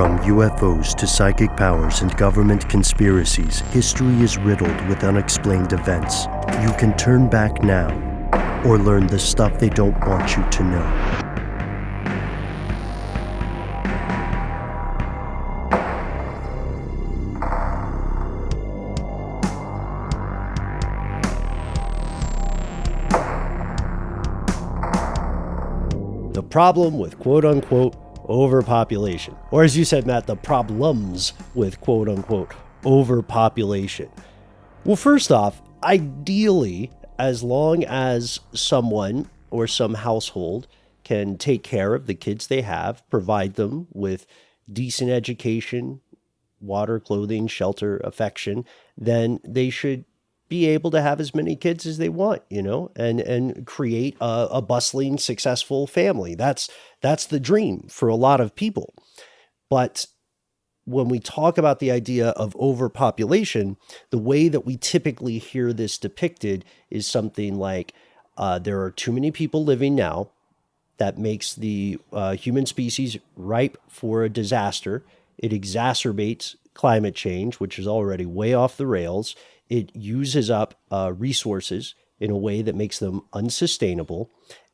From UFOs to psychic powers and government conspiracies, history is riddled with unexplained events. You can turn back now, or learn the stuff they don't want you to know. The problem with quote-unquote overpopulation. Or as you said, Matt, the problems with quote-unquote overpopulation. Well, first off, ideally, as long as someone or some household can take care of the kids they have, provide them with decent education, water, clothing, shelter, affection, then they should be able to have as many kids as they want, and create a bustling, successful family. That's the dream for a lot of people. But when we talk about the idea of overpopulation, the way that we typically hear this depicted is something like there are too many people living now that makes the human species ripe for a disaster. It exacerbates climate change, which is already way off the rails. It uses up resources in a way that makes them unsustainable,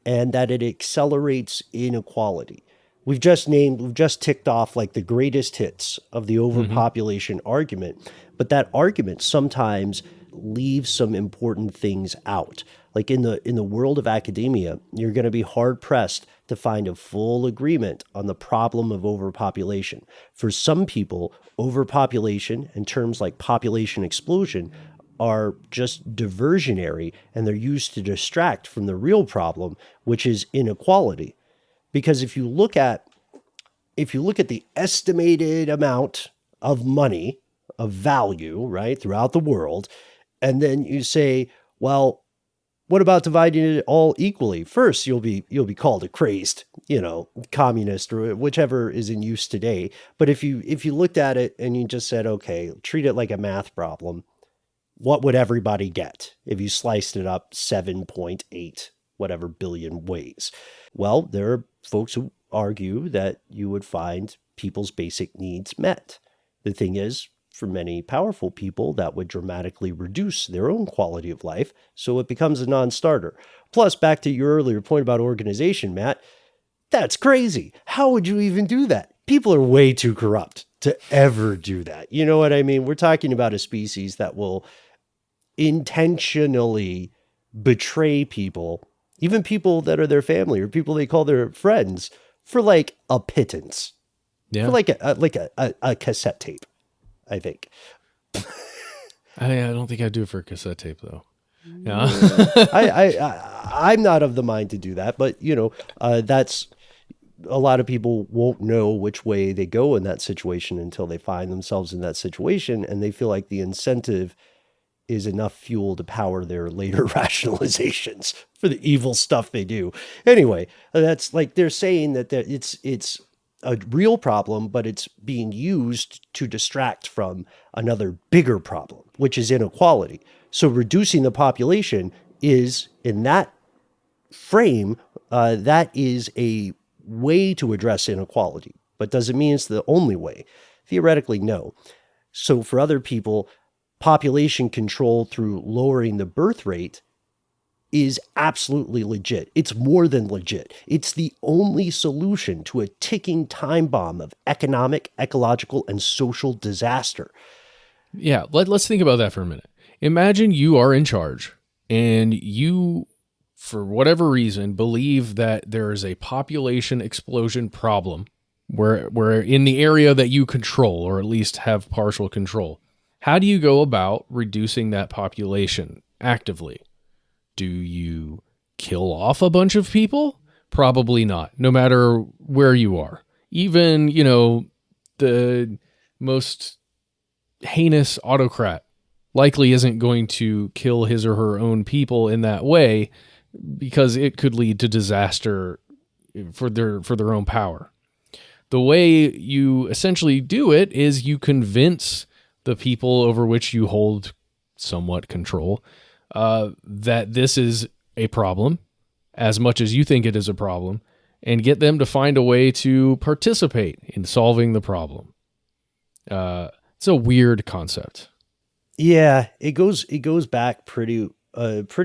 and that it accelerates inequality. We've just ticked off like the greatest hits of the overpopulation argument, but that argument sometimes leaves some important things out. Like in the world of academia, you're going to be hard pressed to find a full agreement on the problem of overpopulation. For some people, overpopulation and terms like population explosion are just diversionary, and they're used to distract from the real problem, which is inequality. Because if you look at the estimated amount of money, of value, right, throughout the world, and then you say, well, what about dividing it all equally? First, you'll be called a crazed, communist or whichever is in use today. But if you looked at it and you just said, okay, treat it like a math problem, what would everybody get if you sliced it up 7.8 whatever billion ways? Well, there are folks who argue that you would find people's basic needs met. The thing is, for many powerful people, that would dramatically reduce their own quality of life, so it becomes a non-starter. Plus, back to your earlier point about organization, Matt, that's crazy. How would you even do that? People are way too corrupt to ever do that. You know what I mean? We're talking about a species that will intentionally betray people, even people that are their family or people they call their friends, for like a pittance. Yeah. For like a cassette tape, I think. I don't think I'd do it for a cassette tape though. Yeah. I'm not of the mind to do that, but that's a lot of people won't know which way they go in that situation until they find themselves in that situation, and they feel like the incentive is enough fuel to power their later rationalizations for the evil stuff they do. Anyway, that's like they're saying that it's a real problem, but it's being used to distract from another bigger problem, which is inequality. So reducing the population is, in that frame, that is a way to address inequality. But does it mean it's the only way? Theoretically, no. So for other people, population control through lowering the birth rate is absolutely legit. It's more than legit. It's the only solution to a ticking time bomb of economic, ecological, and social disaster. Yeah, let's think about that for a minute. Imagine you are in charge and you, for whatever reason, believe that there is a population explosion problem where in the area that you control, or at least have partial control. How do you go about reducing that population actively? Do you kill off a bunch of people? Probably not, no matter where you are. Even, the most heinous autocrat likely isn't going to kill his or her own people in that way, because it could lead to disaster for their own power. The way you essentially do it is you convince the people over which you hold somewhat control that this is a problem as much as you think it is a problem, and get them to find a way to participate in solving the problem. It's a weird concept. Yeah, it goes back pretty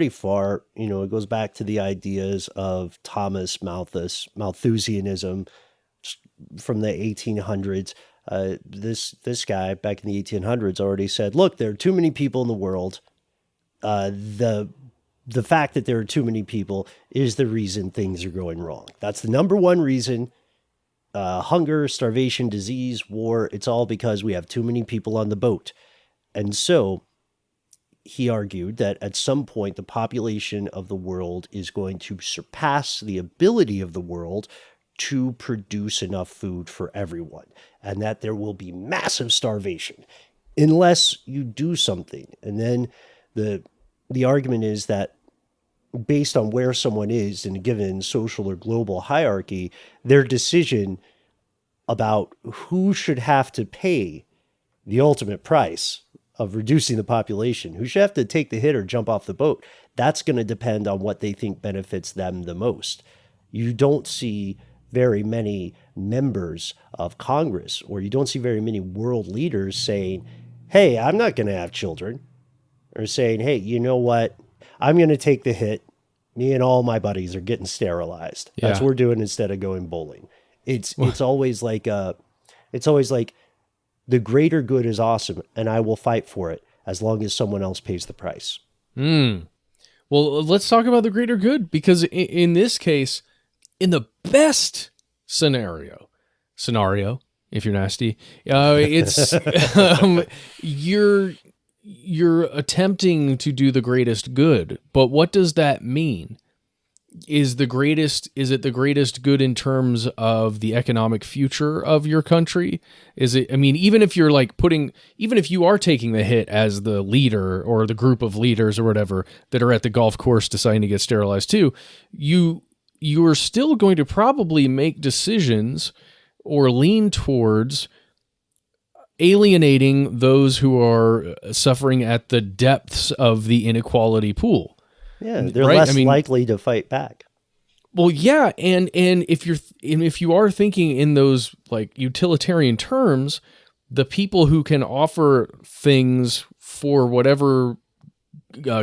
far. It goes back to the ideas of Thomas Malthusianism from the 1800s. This guy back in the 1800s already said, look, there are too many people in the world. The fact that there are too many people is the reason things are going wrong. That's the number one reason. Hunger, starvation, disease, war, it's all because we have too many people on the boat. And so he argued that at some point the population of the world is going to surpass the ability of the world to produce enough food for everyone, and that there will be massive starvation unless you do something. And then the argument is that based on where someone is in a given social or global hierarchy, their decision about who should have to pay the ultimate price of reducing the population, who should have to take the hit or jump off the boat, that's going to depend on what they think benefits them the most. You don't see very many members of Congress, or you don't see very many world leaders saying, hey, I'm not going to have children, or saying, hey, you know what? I'm going to take the hit. Me and all my buddies are getting sterilized. That's what we're doing instead of going bowling. It's always like the greater good is awesome, and I will fight for it as long as someone else pays the price. Well, let's talk about the greater good, because in this case, in the best scenario, if you're nasty, it's you're attempting to do the greatest good. But what does that mean? Is it the greatest good in terms of the economic future of your country? Even if you are taking the hit as the leader or the group of leaders or whatever that are at the golf course deciding to get sterilized too, you are still going to probably make decisions or lean towards alienating those who are suffering at the depths of the inequality pool. Yeah, they're less likely to fight back. Well, yeah, and if you are thinking in those like utilitarian terms, the people who can offer things for whatever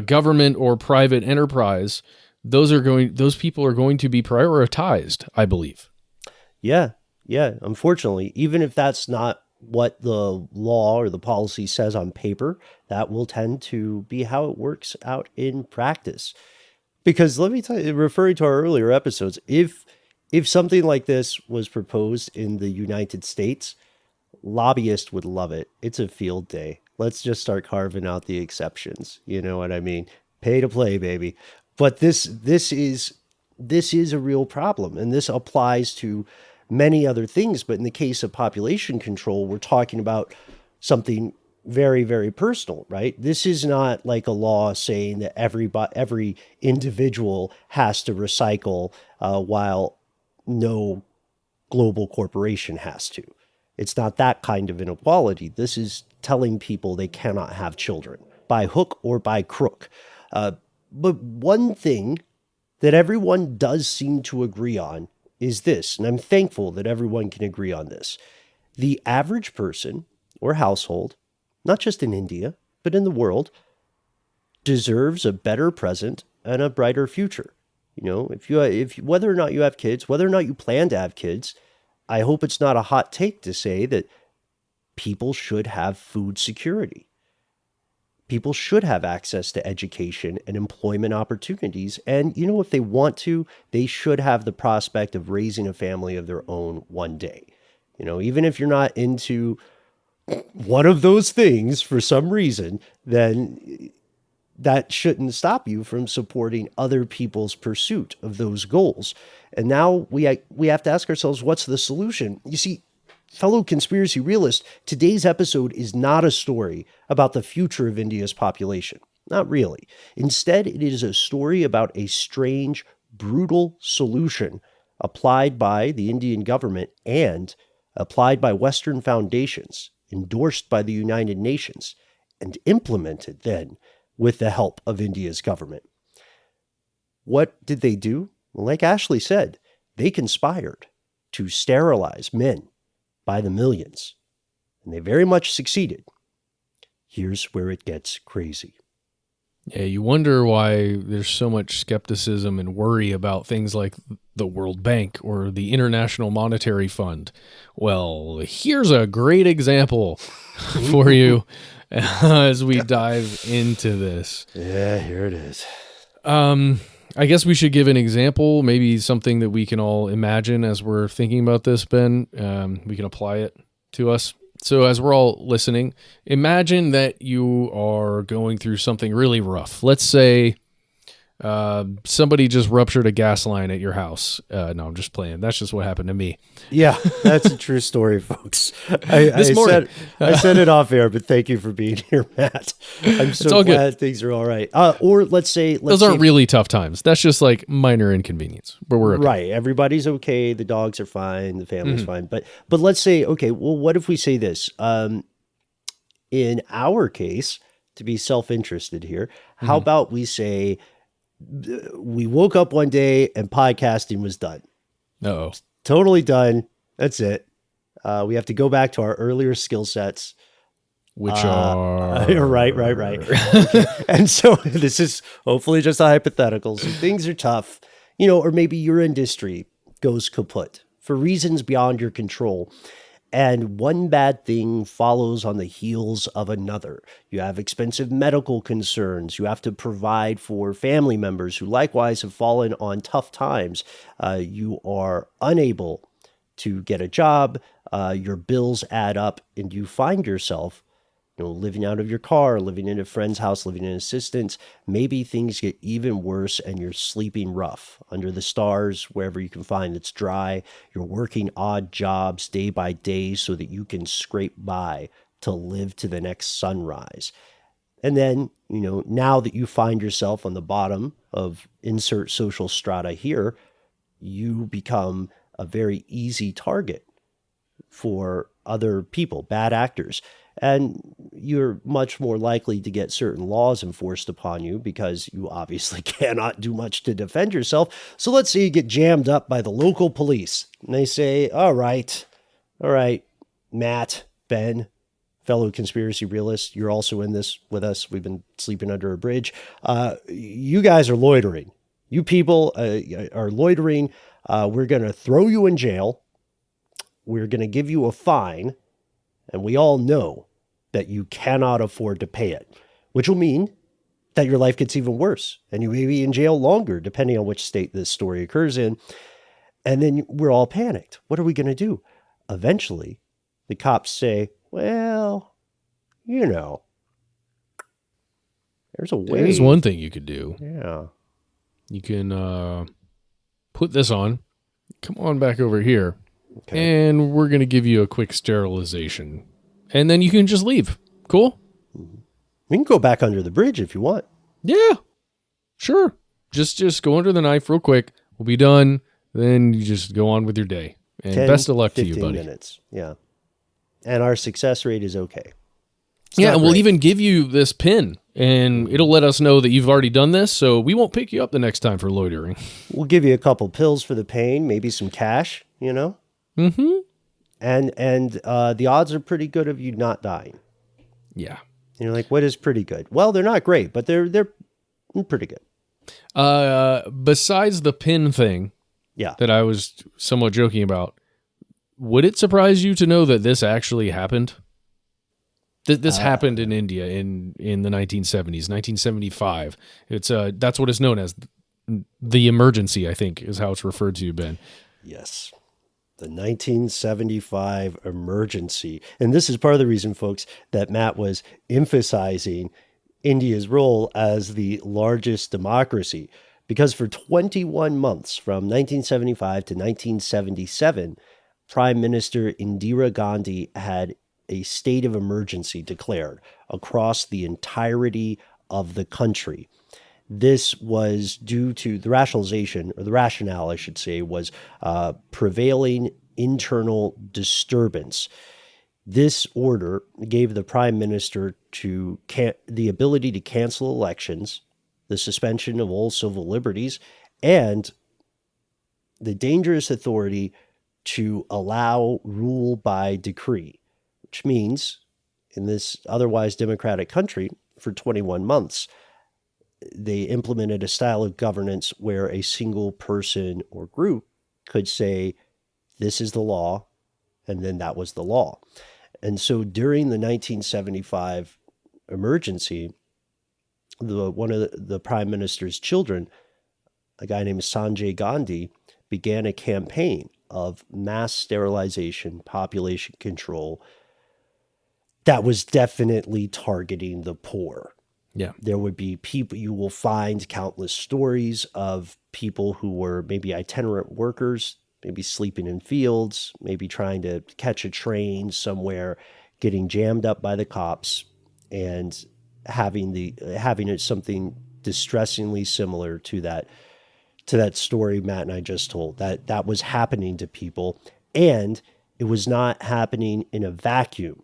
government or private enterprise, those people are going to be prioritized, I believe. Yeah. Unfortunately, even if that's not what the law or the policy says on paper, that will tend to be how it works out in practice. Because let me tell you, referring to our earlier episodes, if something like this was proposed in the United States, lobbyists would love it. It's a field day. Let's just start carving out the exceptions. You know what I mean? Pay to play, baby. But this is a real problem, and this applies to many other things. But in the case of population control, we're talking about something very, very personal, right? This is not like a law saying that every individual has to recycle while no global corporation has to. It's not that kind of inequality. This is telling people they cannot have children by hook or by crook. But one thing that everyone does seem to agree on is this, and I'm thankful that everyone can agree on this. The average person or household, not just in India, but in the world, deserves a better present and a brighter future. You know, if whether or not you have kids, whether or not you plan to have kids, I hope it's not a hot take to say that people should have food security. People should have access to education and employment opportunities. And, you know, if they want to, they should have the prospect of raising a family of their own one day. You know, even if you're not into one of those things for some reason, then that shouldn't stop you from supporting other people's pursuit of those goals. And now we have to ask ourselves, what's the solution? You see, fellow conspiracy realists, today's episode is not a story about the future of India's population. Not really. Instead, it is a story about a strange, brutal solution applied by the Indian government and applied by Western foundations, endorsed by the United Nations, and implemented then with the help of India's government. What did they do? Well, like Ashley said, they conspired to sterilize men by the millions, and they very much succeeded. Here's where it gets crazy. Yeah, you wonder why there's so much skepticism and worry about things like the World Bank or the International Monetary Fund. Well, here's a great example for you as we dive into this. Yeah, here it is. I guess we should give an example, maybe something that we can all imagine as we're thinking about this, Ben. We can apply it to us. So as we're all listening, imagine that you are going through something really rough. Let's say somebody just ruptured a gas line at your house. No, I'm just playing. That's just what happened to me. Yeah, that's a true story, folks. This morning. I said it off air, but thank you for being here, Matt. I'm so glad things are all right. Or let's say... Those aren't really tough times. That's just like minor inconvenience, but we're okay. Right. Everybody's okay. The dogs are fine. The family's fine. But let's say, okay, well, what if we say this? In our case, to be self-interested here, how about we say... we woke up one day and podcasting was done. Uh-oh. Totally done. That's it. We have to go back to our earlier skill sets. Which are... Right. Okay. And so this is hopefully just a hypothetical. So things are tough, or maybe your industry goes kaput for reasons beyond your control. And one bad thing follows on the heels of another. You have expensive medical concerns. You have to provide for family members who likewise have fallen on tough times. You are unable to get a job. Your bills add up, and you find yourself living out of your car, living in a friend's house, living in assistance. Maybe things get even worse and you're sleeping rough under the stars, wherever you can find it's dry. You're working odd jobs day by day so that you can scrape by to live to the next sunrise. And then, now that you find yourself on the bottom of insert social strata here, you become a very easy target for other people, bad actors. And you're much more likely to get certain laws enforced upon you because you obviously cannot do much to defend yourself. So let's say you get jammed up by the local police and they say, all right, Matt, Ben, fellow conspiracy realist, you're also in this with us. We've been sleeping under a bridge. You guys are loitering. You people are loitering. We're going to throw you in jail. We're going to give you a fine. And we all know that you cannot afford to pay it, which will mean that your life gets even worse and you may be in jail longer, depending on which state this story occurs in. And then we're all panicked. What are we going to do? Eventually, the cops say, well, there's a way. There's one thing you could do. Yeah. You can put this on. Come on back over here. Okay. And we're going to give you a quick sterilization. And then you can just leave. Cool? We can go back under the bridge if you want. Yeah. Sure. Just go under the knife real quick. We'll be done. Then you just go on with your day. And 10, best of luck to you, buddy. 15 minutes. Yeah. And our success rate is okay. Yeah, and we'll even give you this pin. And it'll let us know that you've already done this. So we won't pick you up the next time for loitering. We'll give you a couple pills for the pain, maybe some cash, Mm-hmm. And the odds are pretty good of you not dying. Yeah. You're like, what is pretty good? Well, they're not great, but they're pretty good. Besides the pin thing, that I was somewhat joking about, would it surprise you to know that this actually happened? This happened in India in the 1970s, 1975. It's that's what it's known as. The emergency, I think, is how it's referred to, Ben. Yes. The 1975 emergency. And this is part of the reason, folks, that Matt was emphasizing India's role as the largest democracy. Because for 21 months, from 1975 to 1977, Prime Minister Indira Gandhi had a state of emergency declared across the entirety of the country. This was due to the rationale, I should say, was prevailing internal disturbance. This order gave the prime minister the ability to cancel elections, the suspension of all civil liberties, and the dangerous authority to allow rule by decree, which means in this otherwise democratic country for 21 months, they implemented a style of governance where a single person or group could say, this is the law, and then that was the law. And so during the 1975 emergency, one of the prime minister's children, a guy named Sanjay Gandhi, began a campaign of mass sterilization, population control that was definitely targeting the poor. Yeah. There would be people, you will find countless stories of people who were maybe itinerant workers, maybe sleeping in fields, maybe trying to catch a train somewhere, getting jammed up by the cops, and having it something distressingly similar to that story Matt and I just told. That was happening to people, and it was not happening in a vacuum,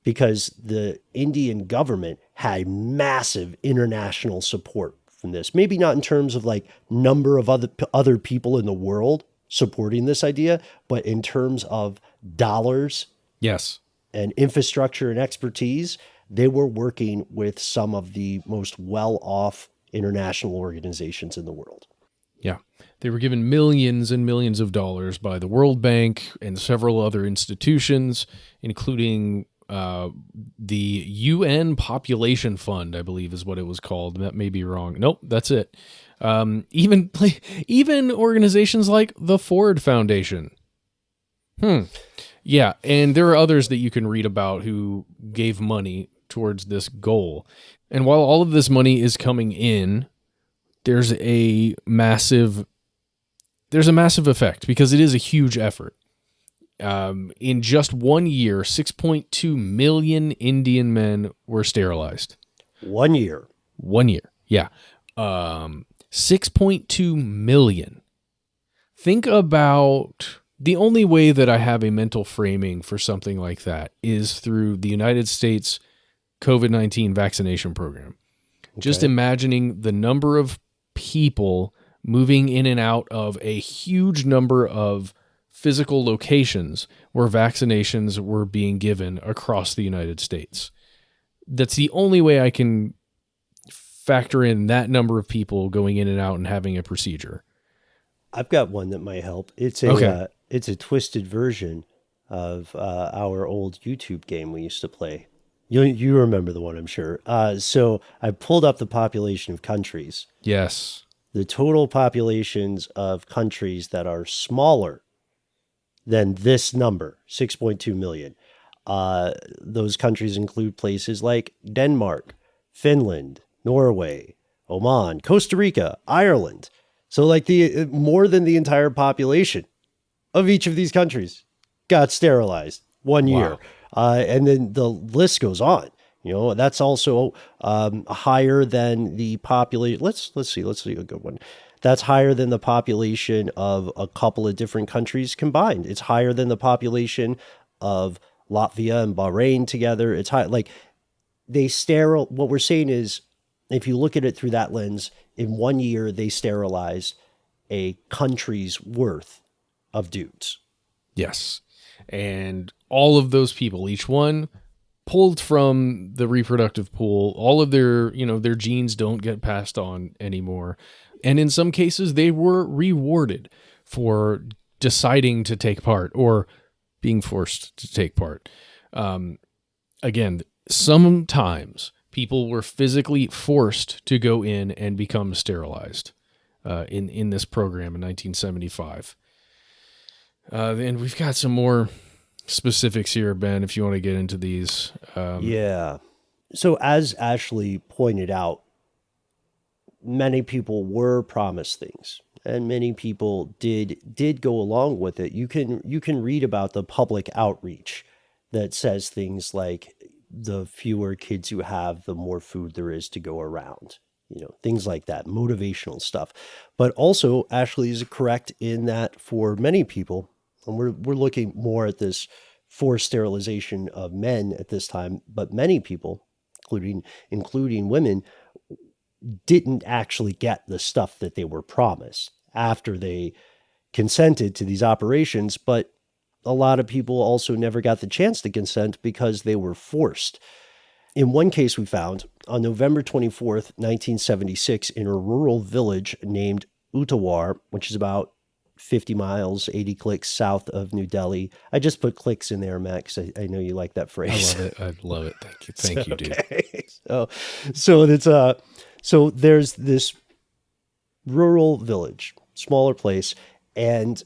because the Indian government had massive international support from this. Maybe not in terms of like number of other people in the world supporting this idea, but in terms of dollars, Yes, and infrastructure and expertise, they were working with some of the most well-off international organizations in the world. yeah. They were given millions and millions of dollars by the World Bank and several other institutions, including the UN Population Fund, I believe is what it was called. That may be wrong. Nope, that's it. Even organizations like the Ford Foundation. Yeah, and there are others that you can read about who gave money towards this goal. And while all of this money is coming in, there's a massive effect, because it is a huge effort. In just 1 year, 6.2 million Indian men were sterilized. 1 year. 1 year, yeah. 6.2 million. Think about, the only way that I have a mental framing for something like that is through the United States COVID-19 vaccination program. Okay. Just imagining the number of people moving in and out of a huge number of physical locations where vaccinations were being given across the United States. That's the only way I can factor in that number of people going in and out and having a procedure. I've got one that might help. It's a twisted version of our old YouTube game we used to play. You remember the one, I'm sure. So I pulled up the population of countries. Yes. The total populations of countries that are smaller than this number, 6.2 million. Those countries include places like Denmark, Finland, Norway, Oman, Costa Rica, Ireland. So like more than the entire population of each of these countries got sterilized 1 year. Wow. And then the list goes on. You know, that's also higher than the population. Let's see a good one. That's higher than the population of a couple of different countries combined. It's higher than the population of Latvia and Bahrain together. It's high. Like what we're saying is, if you look at it through that lens, in 1 year, they sterilized a country's worth of dudes. Yes. And all of those people, each one pulled from the reproductive pool, all of their genes don't get passed on anymore. And in some cases, they were rewarded for deciding to take part or being forced to take part. Again, sometimes people were physically forced to go in and become sterilized in this program in 1975. And we've got some more specifics here, Ben, if you want to get into these. Yeah. So as Ashley pointed out, many people were promised things, and many people did go along with it. You can read about the public outreach that says things like, the fewer kids you have, the more food there is to go around. Things like that, motivational stuff. But also, Ashley is correct in that for many people, and we're looking more at this forced sterilization of men at this time, but many people, including women, didn't actually get the stuff that they were promised after they consented to these operations, but a lot of people also never got the chance to consent because they were forced. In one case we found, on November 24th, 1976, in a rural village named Utawar, which is about 50 miles, 80 clicks south of New Delhi. I just put clicks in there, Matt, because I know you like that phrase. I love it. I love it. Thank you. Thank you, dude. Okay. So there's this rural village, smaller place, and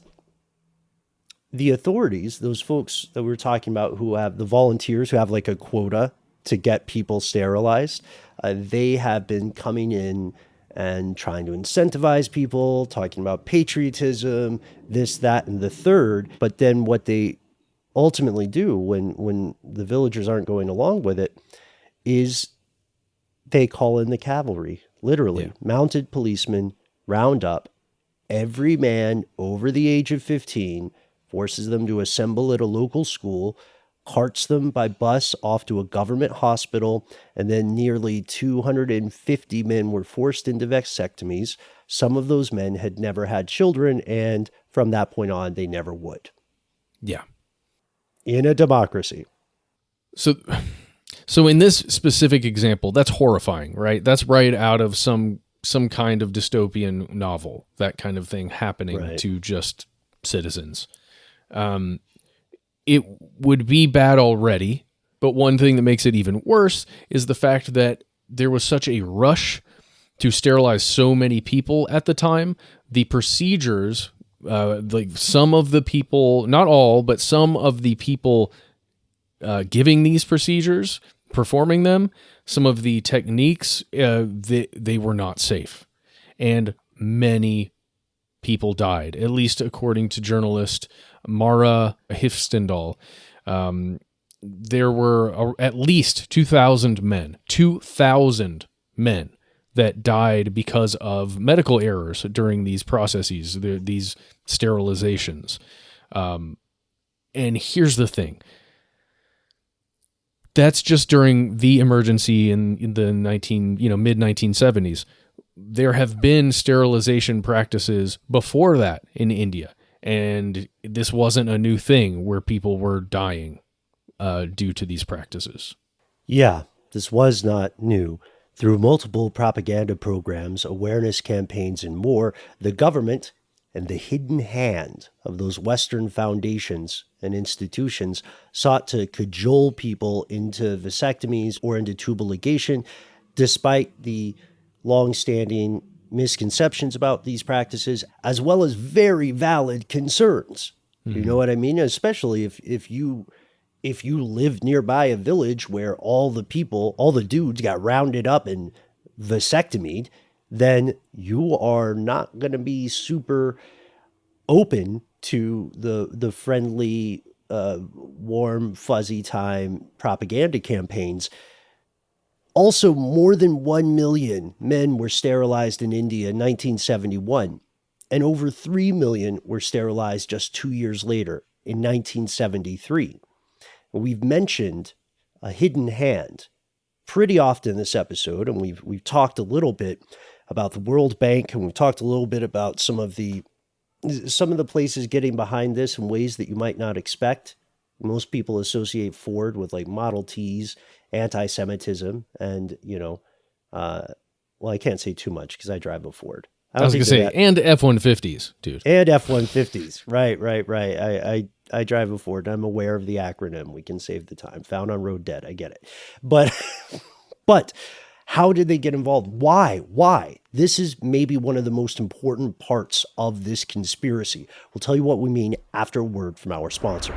the authorities, those folks that we were talking about who have the volunteers who have like a quota to get people sterilized, they have been coming in and trying to incentivize people, talking about patriotism, this, that, and the third. But then what they ultimately do when the villagers aren't going along with it is they call in the cavalry, literally. Mounted policemen round up every man over the age of 15, forces them to assemble at a local school, carts them by bus off to a government hospital, and then nearly 250 men were forced into vasectomies. Some of those men had never had children, and from that point on, they never would. Yeah. In a democracy. So in this specific example, that's horrifying, right? That's right out of some kind of dystopian novel, that kind of thing happening to just citizens. It would be bad already, but one thing that makes it even worse is the fact that there was such a rush to sterilize so many people at the time. The procedures, like some of the people, not all, but some of the people giving these procedures, performing them, some of the techniques, they were not safe. And many people died, at least according to journalist Mara Hifstendal. There were at least 2,000 men that died because of medical errors during these processes, these sterilizations. And here's the thing. That's just during the emergency in the mid-1970s. There have been sterilization practices before that in India, and this wasn't a new thing where people were dying due to these practices. Yeah, this was not new. Through multiple propaganda programs, awareness campaigns, and more, the government and the hidden hand of those Western foundations and institutions sought to cajole people into vasectomies or into tubal ligation, despite the long-standing misconceptions about these practices, as well as very valid concerns. You know what I mean? Especially if you lived nearby a village where all the dudes got rounded up and vasectomied, then you are not going to be super open to the friendly, warm, fuzzy time propaganda campaigns. Also, more than 1 million men were sterilized in India in 1971, and over 3 million were sterilized just 2 years later in 1973. We've mentioned a hidden hand pretty often in this episode, and we've talked a little bit about the World Bank, and we've talked a little bit about some of the places getting behind this in ways that you might not expect. Most people associate Ford with like Model Ts, anti-Semitism, and, well, I can't say too much because I drive a Ford. I was going to say, and F-150s, dude. And F-150s. Right. I drive a Ford. I'm aware of the acronym. We can save the time. Found on road dead. I get it. But how did they get involved? Why? This is maybe one of the most important parts of this conspiracy. We'll tell you what we mean after a word from our sponsor.